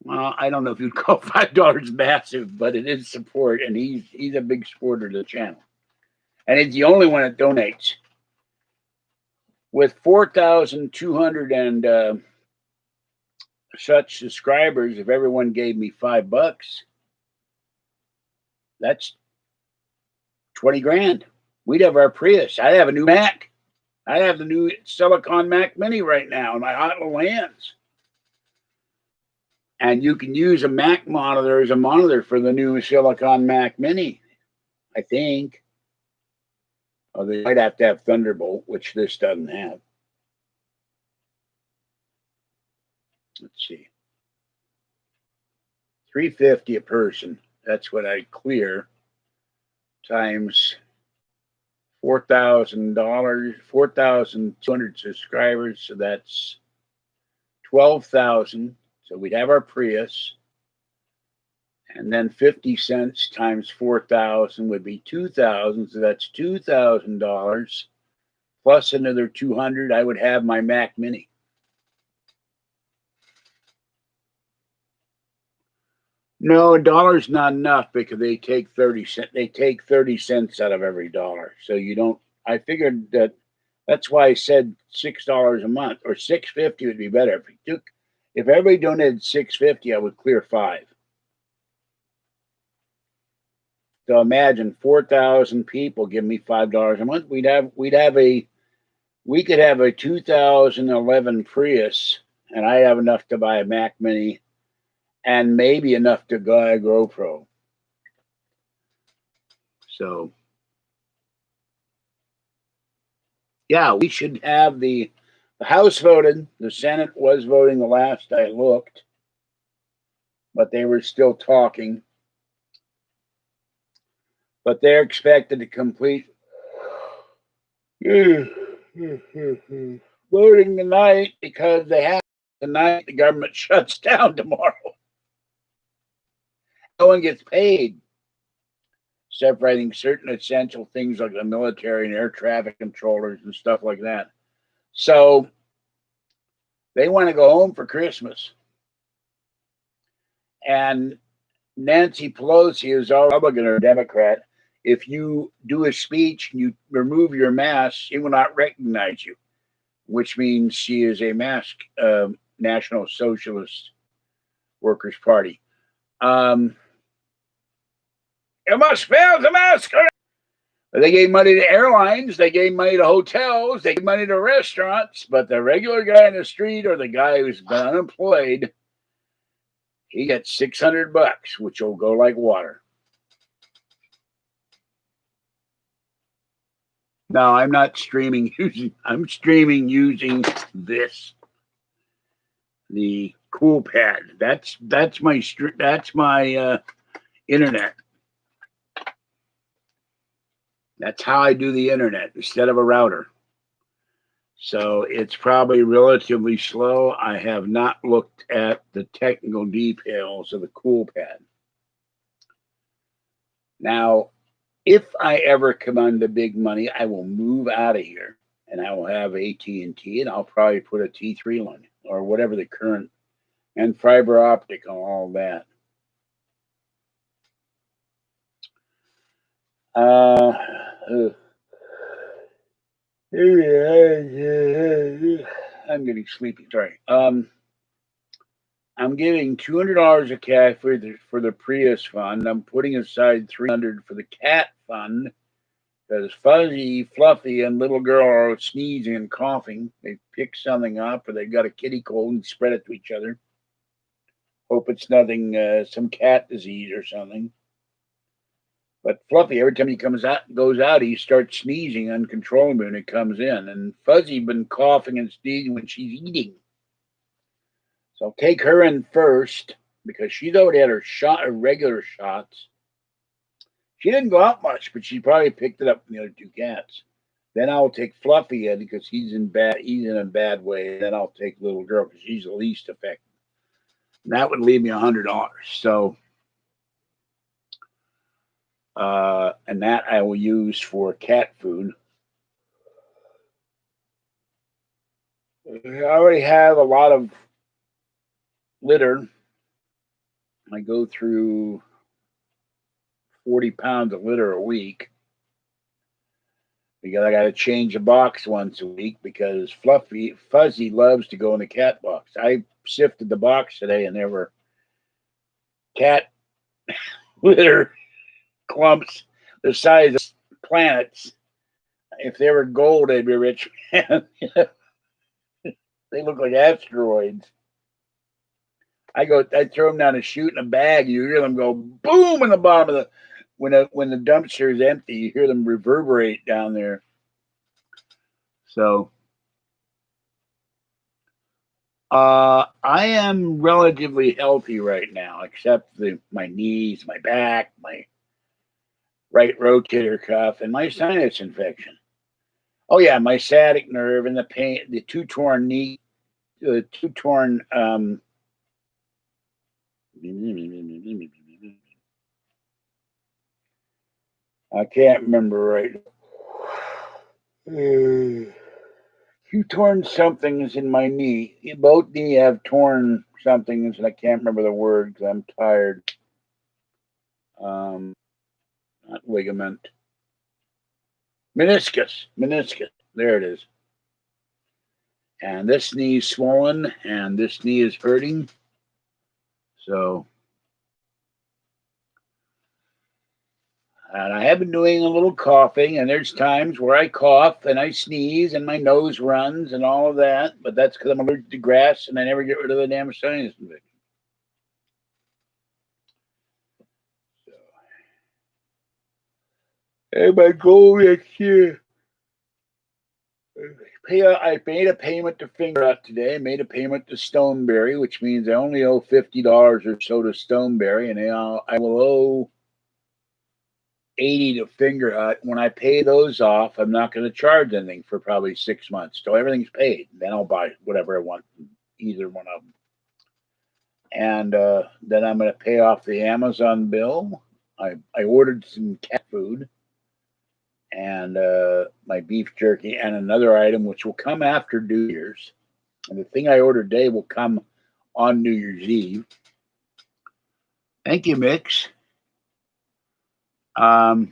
Speaker 1: Well, I don't know if you'd call $5 massive, but it is support, and he's a big supporter of the channel. And it's the only one that donates. With 4,200 and such subscribers, if everyone gave me $5, that's 20 grand. We'd have our Prius. I'd have a new Mac. I have the new Silicon Mac Mini right now in my hot little hands. And you can use a Mac monitor as a monitor for the new Silicon Mac Mini, I think. Oh, they might have to have Thunderbolt, which this doesn't have. Let's see. $350 a person. That's what I clear times $4,000, 4,200 subscribers. So that's 12,000. So we'd have our Prius, and then 50 cents times 4,000 would be 2,000. So that's $2,000 plus another 200. I would have my Mac Mini. No, a dollar's not enough because they take 30 cents. They take 30 cents out of every dollar. So you don't. I figured that's why I said $6 a month, or $6.50 would be better. If everybody donated $6.50, I would clear $5. So imagine 4,000 people give me $5 a month. We could have a 2011 Prius, and I have enough to buy a Mac Mini, and maybe enough to buy a GoPro. So, yeah, we should have the House voted. The Senate was voting the last I looked, but they were still talking. But they're expected to complete voting tonight because they have tonight. The government shuts down tomorrow. No one gets paid, separating certain essential things like the military and air traffic controllers and stuff like that. So they want to go home for Christmas. And Nancy Pelosi is a Republican or Democrat. If you do a speech and you remove your mask, she will not recognize you, which means she is a National Socialist Workers' Party. You must fail the mask. They gave money to airlines. They gave money to hotels. They gave money to restaurants. But the regular guy in the street or the guy who's been unemployed, he gets $600, which will go like water. No, I'm not streaming using. I'm streaming using this, the CoolPad. That's my internet. That's how I do the internet instead of a router. So it's probably relatively slow. I have not looked at the technical details of the CoolPad. Now, if I ever come into big money, I will move out of here and I will have AT&T, and I'll probably put a T3 line or whatever the current, and fiber optic and all that. I'm getting sleepy. Sorry. I'm giving $200 a cat for the Prius fund. I'm putting aside $300 for the cat fund because Fuzzy, Fluffy, and little girl are sneezing and coughing. They picked something up, or they got a kitty cold and spread it to each other. Hope it's nothing, some cat disease or something. But Fluffy, every time he goes out, he starts sneezing uncontrollably when it comes in. And Fuzzy been coughing and sneezing when she's eating. So I'll take her in first because she's already had her regular shots. She didn't go out much, but she probably picked it up from the other two cats. Then I'll take Fluffy in because he's in a bad way. Then I'll take little girl because she's the least affected. And that would leave me $100. So. And that I will use for cat food. I already have a lot of litter. I go through 40 pounds of litter a week because I got to change a box once a week because Fuzzy loves to go in the cat box. I sifted the box today and there were cat litter clumps the size of planets. If they were gold, I'd be rich. They look like asteroids. I throw them down a chute in a bag. You hear them go boom in the bottom of when the dumpster is empty. You hear them reverberate down there. So I am relatively healthy right now, except my knees, my back, my right rotator cuff, and my sinus infection. Oh yeah, my sciatic nerve and the pain, the two torn knee, two torn. I can't remember right. Two torn somethings in my knee. Both knee have torn somethings, and I can't remember the word because I'm tired. Not ligament. Meniscus. Meniscus. There it is. And this knee's swollen, and this knee is hurting. So, and I have been doing a little coughing, and there's times where I cough and I sneeze and my nose runs and all of that, but that's because I'm allergic to grass and I never get rid of the damn sinus infection. So, hey, my goal next year. I made a payment to Finger Hut today. I made a payment to Stoneberry, which means I only owe $50 or so to Stoneberry, and I will owe 80 to Finger Hut. When I pay those off, I'm not going to charge anything for probably 6 months. So everything's paid. Then I'll buy whatever I want from either one of them. And then I'm going to pay off the Amazon bill. I ordered some cat food and my beef jerky and another item which will come after New Year's. And the thing I ordered today will come on New Year's Eve. Thank you, Mix. No,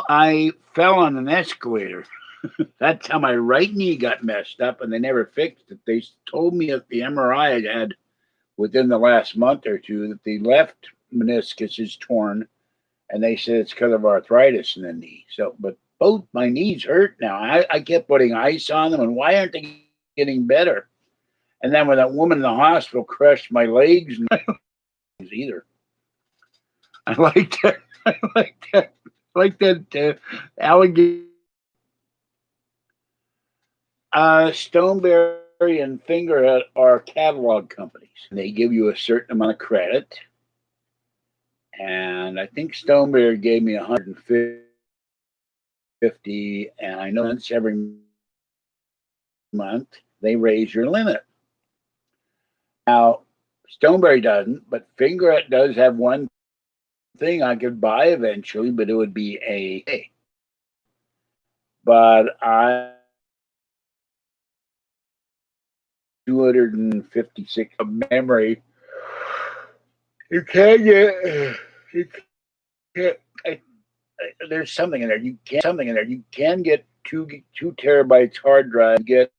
Speaker 1: I fell on an escalator. That's how my right knee got messed up, and they never fixed it. They told me at the MRI I had within the last month or two that the left meniscus is torn, and they said it's because of arthritis in the knee. So, but both my knees hurt now. I kept putting ice on them, and why aren't they getting better? And then when that woman in the hospital crushed my legs, and my legs either. I like that. I like that alligator. Stoneberry and Finger Hut are catalog companies. They give you a certain amount of credit. And I think Stoneberry gave me 150, and I know that's every month they raise your limit. Now, Stoneberry doesn't, but Finger Hut does have one thing I could buy eventually, but it would be a. But I 256 of memory. You can't get. You can't. There's something in there. You can get two terabytes hard drive. Get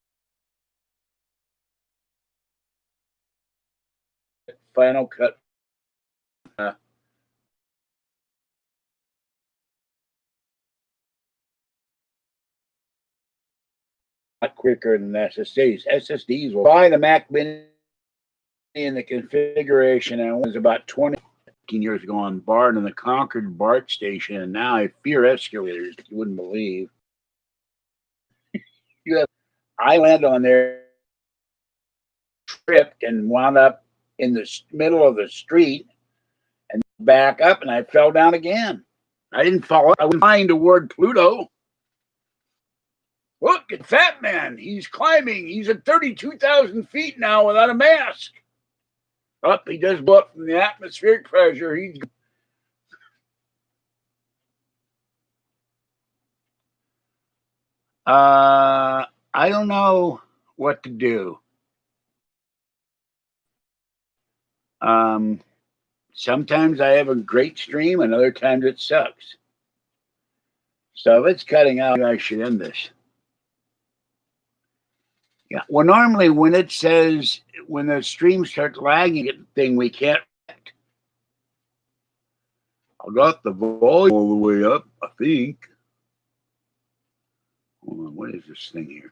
Speaker 1: Final Cut. Lot quicker than SSDs. SSDs will buy the Mac Mini in the configuration, and it was about 20 years ago on BART and the Concord BART station, and now I fear escalators. You wouldn't believe. I landed on there, tripped, and wound up in the middle of the street, and back up, and I fell down again. I didn't fall. I was flying toward Pluto. Look at Fat Man. He's climbing. He's at 32,000 feet now without a mask. Up, he does blow up from the atmospheric pressure. I don't know what to do. Sometimes I have a great stream, and other times it sucks. So if it's cutting out, I should end this. Yeah. Well, normally when it says when the stream starts lagging, thing we can't. I got the volume all the way up, I think. Hold on, what is this thing here?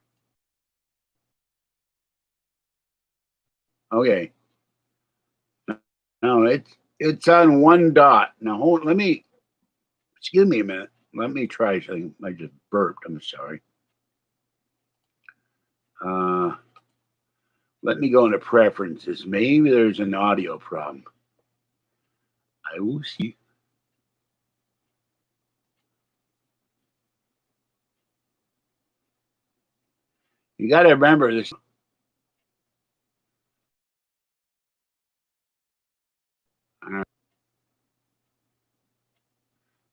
Speaker 1: Okay. No, it's on one dot. Now hold. Let me. Excuse me a minute. Let me try something. I just burped. I'm sorry. Let me go into preferences. Maybe there's an audio problem. I will see. You got to remember this.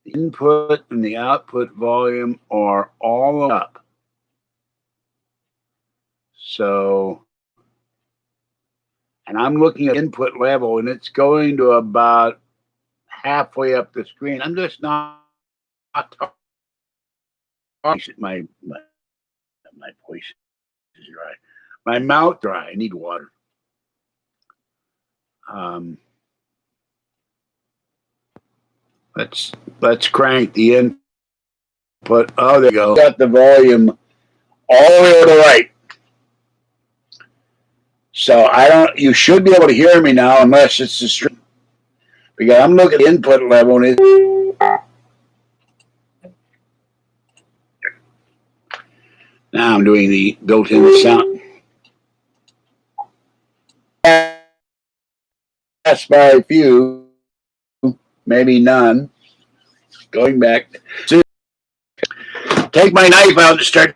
Speaker 1: The input and the output volume are all up. So, and I'm looking at input level and it's going to about halfway up the screen. I'm just not talking. My voice is dry. My mouth dry. I need water. Let's crank the input. Oh, there you go. Got the volume all the way to the right. So I don't. You should be able to hear me now, unless it's the stream. Because I'm looking at the input level and now I'm doing the built-in sound. That's by a few, maybe none. Going back. So take my knife out and start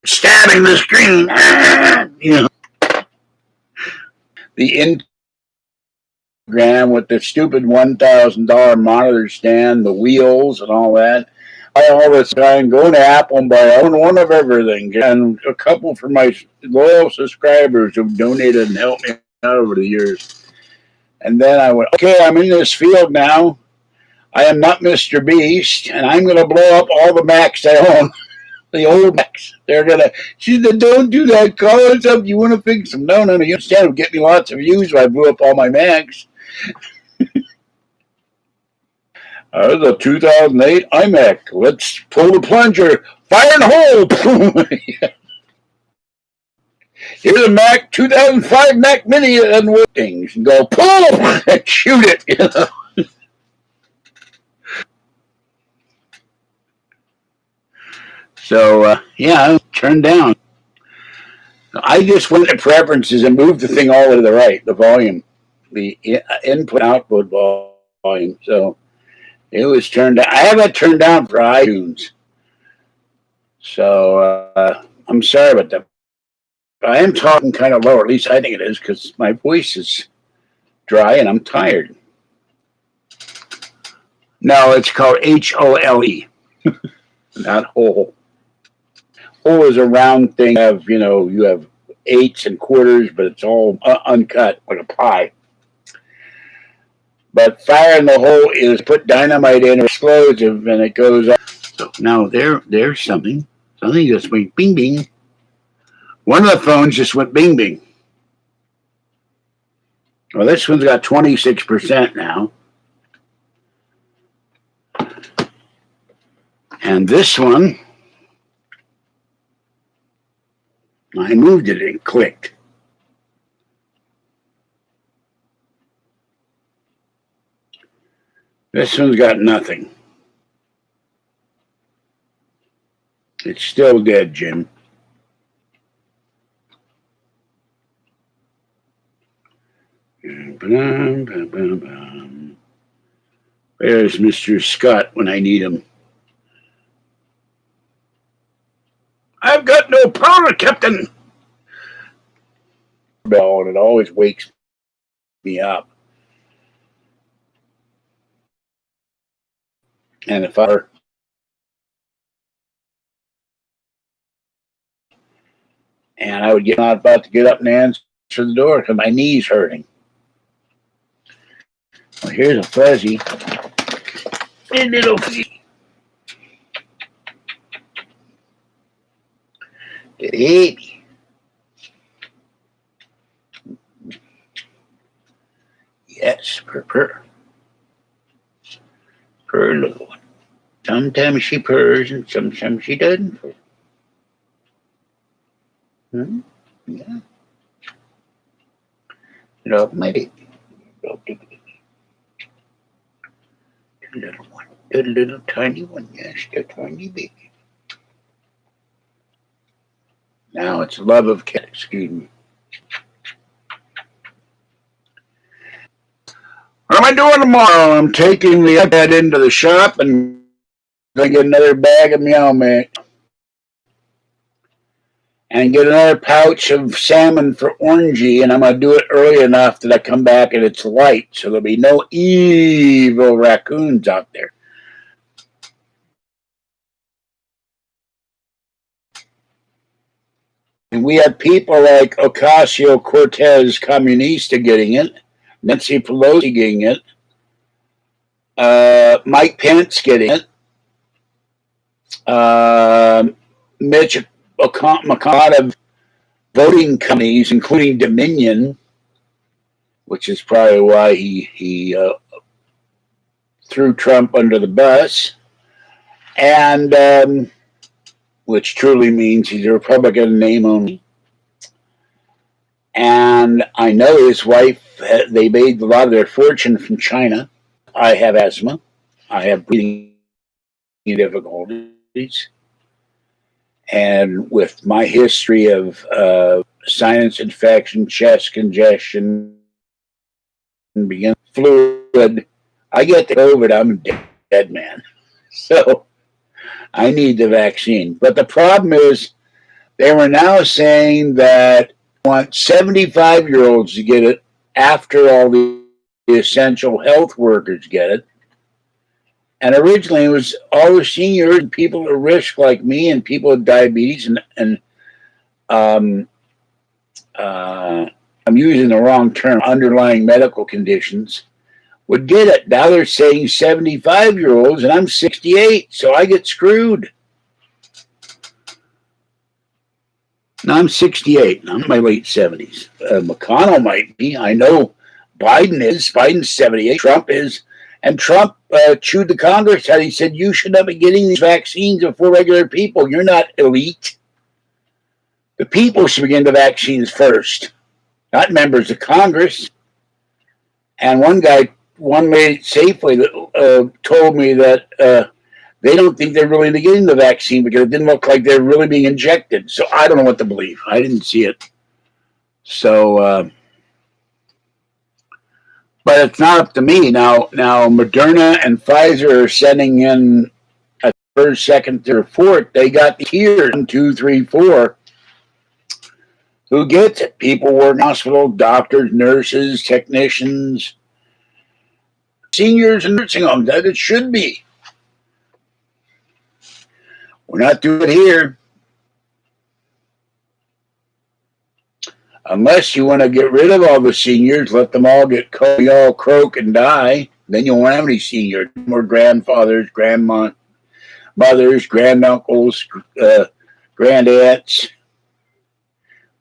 Speaker 1: stabbing the screen. You know. The Instagram with the stupid $1,000 monitor stand, the wheels and all that. I all this time go to Apple and buy one of everything, and a couple for my loyal subscribers who've donated and helped me out over the years. And then I went, okay, I'm in this field now. I am not Mr. Beast, and I'm going to blow up all the Macs I own. The old Macs. They're going to, she said, don't do that. Call us up. You want to fix them? No, you understand. It'll get me lots of views if I blew up all my Macs. That was a 2008 iMac. Let's pull the plunger. Fire in the hole. Here's a Mac 2005 Mac Mini and things and go pull and shoot it. You know? So yeah, turned down. I just went to preferences and moved the thing all the way to the right, the volume, the input output volume. So it was turned down. I have that turned down for iTunes. So I'm sorry about that. I am talking kind of low, or at least I think it is, because my voice is dry and I'm tired. No, it's called HOLE, not whole. Whole is a round thing of, you have eighths and quarters, but it's all uncut like a pie. But fire in the hole is put dynamite in, explosive, and it goes up. So now there's something. Something just went bing bing. One of the phones just went bing bing. Well, this one's got 26% now. And this one, I moved it and clicked. This one's got nothing. It's still dead, Jim. There's Mr. Scott when I need him. I've got no power, Captain. Bell, and it always wakes me up. And if I would get not about to get up and answer the door because my knee's hurting. Well, here's a fuzzy. A little fuzzy. Baby. Yes, purr. Purr, little one. Sometimes she purrs and sometimes she doesn't purr. Yeah. Love my baby. Love the baby. The little one. The little tiny one. Yes, the tiny baby. Now it's love of cat. Excuse me. What am I doing tomorrow? I'm taking the iPad into the shop and going to get another bag of Meow Mix and get another pouch of salmon for Orangey, and I'm going to do it early enough that I come back and it's light, so there'll be no evil raccoons out there. And we have people like Ocasio-Cortez Comunista getting it, Nancy Pelosi getting it, Mike Pence getting it, Mitch McConnell of voting companies, including Dominion, which is probably why he threw Trump under the bus, and which truly means he's a Republican name only. And I know his wife, they made a lot of their fortune from China. I have asthma. I have breathing difficulties. And with my history of sinus infection, chest congestion, and fluid, I get the COVID, I'm a dead man. So I need the vaccine. But the problem is they were now saying that they want 75-year-olds to get it after all the essential health workers get it. And originally it was all the seniors and people at risk like me and people with diabetes and I'm using the wrong term, underlying medical conditions, would get it. Now they're saying 75-year-olds, and I'm 68, so I get screwed. Now I'm 68. I'm in my late 70s. McConnell might be. I know Biden is. Biden's 78. Trump is. And Trump chewed the Congress out. He said, you should not be getting these vaccines before regular people. You're not elite. The people should be getting the vaccines first, not members of Congress. And one lady at Safeway that told me that they don't think they're really getting the vaccine because it didn't look like they're really being injected. So I don't know what to believe. I didn't see it. So, but it's not up to me. Now Moderna and Pfizer are sending in a first, second, third, fourth. They got the tiers 1, 2, 3, 4. Who gets it? People work in hospitals, doctors, nurses, technicians, seniors in nursing homes, that it should be. We're not doing it here. Unless you want to get rid of all the seniors, let them all all croak and die, then you won't have any seniors. More grandfathers, grandmothers, granduncles, grandaunts.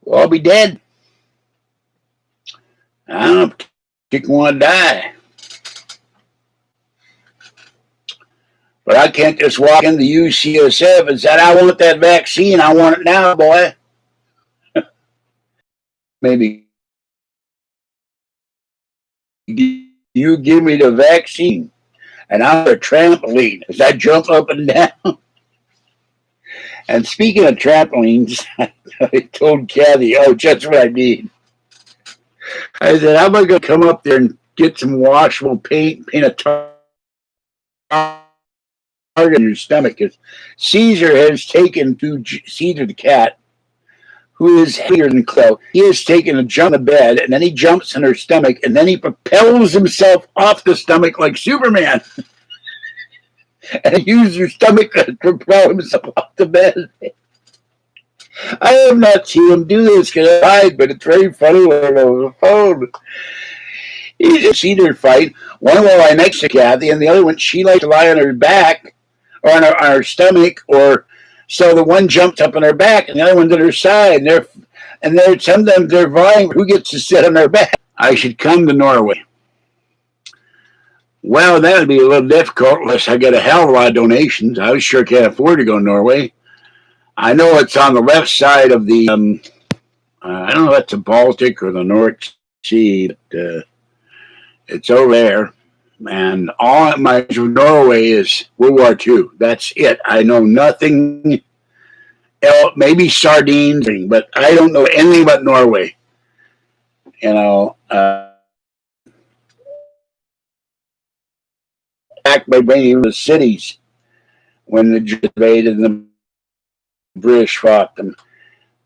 Speaker 1: We'll all be dead. I don't particularly want to die. But I can't just walk into UCSF and say, I want that vaccine. I want it now, boy. Maybe you give me the vaccine and I'm a trampoline as I jump up and down. And speaking of trampolines, I told Kathy, just what I need. I said, how am I going to come up there and get some washable paint a target in your stomach? Because Caesar has taken Caesar the cat, who is heavier than Chloe. He has taken a jump in the bed, and then he jumps in her stomach, and then he propels himself off the stomach like Superman. And he uses her stomach to propel himself off the bed. I have not seen him do this because I died, but it's very funny when I'm on the phone. He's a Caesar fight. One will lie next to Kathy, and the other one, she likes to lie on her back or on her stomach, or so the one jumped up on her back, and the other one's at her side. And they're sometimes they're vying who gets to sit on her back. I should come to Norway. Well, that would be a little difficult unless I get a hell of a lot of donations. I sure can't afford to go to Norway. I know it's on the left side of the, I don't know if that's the Baltic or the North Sea, but it's over there. And all my Norway is World War II. That's it. I know nothing maybe sardines, but I don't know anything about Norway. You know, back by bringing the cities when the Jews invaded and the British fought them.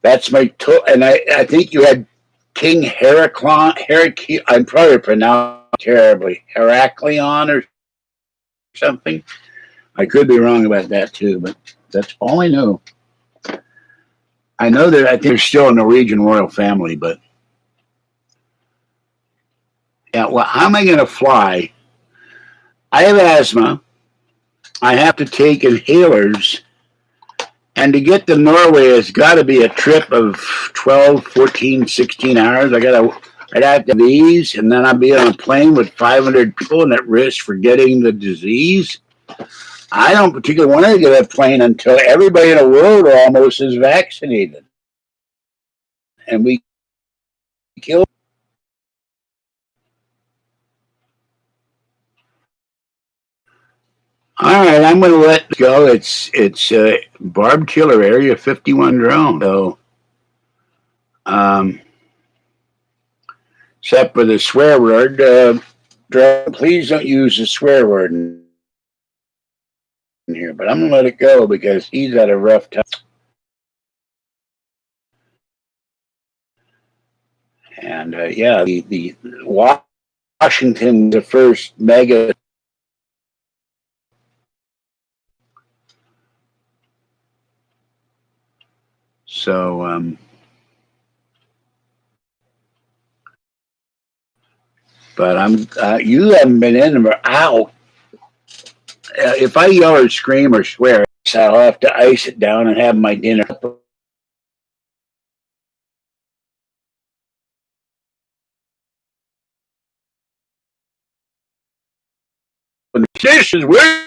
Speaker 1: That's my and I think you had King Heraclion. I'm probably pronouncing terribly. Heraclion or something. I could be wrong about that too, but that's all I know. I know that I think there's still a Norwegian royal family, but yeah. Well, how am I going to fly? I have asthma. I have to take inhalers. And to get to Norway, it's got to be a trip of 12, 14, 16 hours. I'd have to have these, and then I'd be on a plane with 500 people and at risk for getting the disease. I don't particularly want to get a plane until everybody in the world almost is vaccinated. And we kill. All right, I'm going to let it go. It's Barb Killer Area 51 drone. So, except for the swear word, please don't use the swear word in here. But I'm going to let it go because he's had a rough time. And yeah, the Washington, the first mega. So, but you haven't been in or out. If I yell or scream or swear, I'll have to ice it down and have my dinner. Dishes, where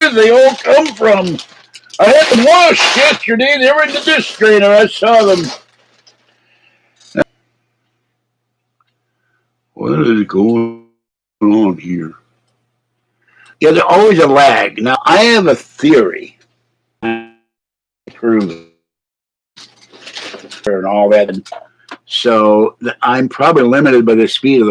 Speaker 1: did they all come from? I had them washed yesterday. They were in the dish drainer. I saw them. What is going on here? Yeah, there's always a lag. Now, I have a theory. Prove and all that. So I'm probably limited by the speed of the